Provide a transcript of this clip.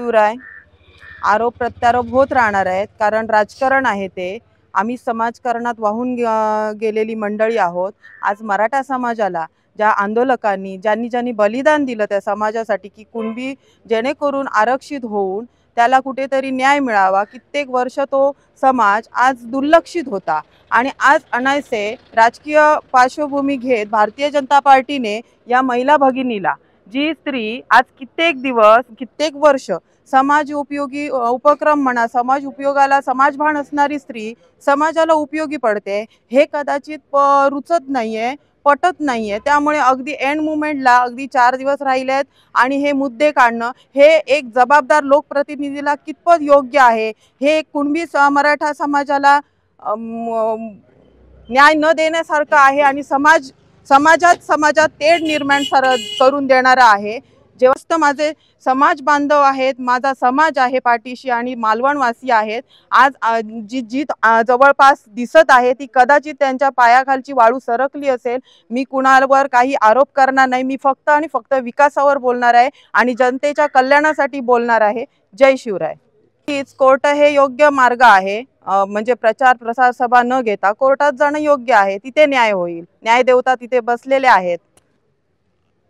शिवराय आरोप प्रत्यारोप होत राहणार आहेत, कारण राजकारण आहे ते। आम्ही समाजकारणात वाहून गेलेली मंडळी आहोत। आज मराठा समाजाला ज्या आंदोलकांनी ज्यांनी बलिदान दिलं त्या समाजासाठी की कुणबी जेणेकरून आरक्षित होऊन त्याला कुठेतरी न्याय मिळावा, कित्येक वर्ष तो समाज आज दुर्लक्षित होता। आणि आज अनायसे राजकीय पार्श्वभूमी घेत भारतीय जनता पार्टीने या महिला भगिनीला, जी स्त्री आज कित्येक दिवस कित्येक वर्ष समाज उपयोगी उपक्रम म्हणा, समाज उपयोगाला समाजभान असणारी स्त्री समाजाला उपयोगी पडते, हे कदाचित रुचत नाहीये, पटत नाहीये। त्यामुळे अगदी एंड मुमेंटला अगदी 4 दिवस राहिलेत आणि हे मुद्दे काढणं हे एक जबाबदार लोकप्रतिनिधीला कितपत योग्य आहे, हे कुणबी मराठा समाजाला न्याय न देण्यासारखं आहे आणि समाजात तेढ निर्माण करून देणारा आहे। जेव्हा माझे समाज बांधव आहेत, माझा समाज आहे पाठीशी आणि मालवणवासी आहेत, आज जी जवळपास दिसत आहे ती कदाचित त्यांच्या पायाखालची वाळू सरकली असेल। मी कुणावर काही आरोप करणार नाही, मी फक्त आणि फक्त विकासावर बोलणार आहे आणि जनतेच्या कल्याणासाठी बोलणार आहे। जय शिवराय। हीच कोर्ट हे योग्य मार्ग आहे, म्हणजे प्रचार प्रसार सभा न घेता कोर्टात जाणं योग्य आहे, तिथे न्याय होईल, न्याय देवता तिथे बसलेले आहेत।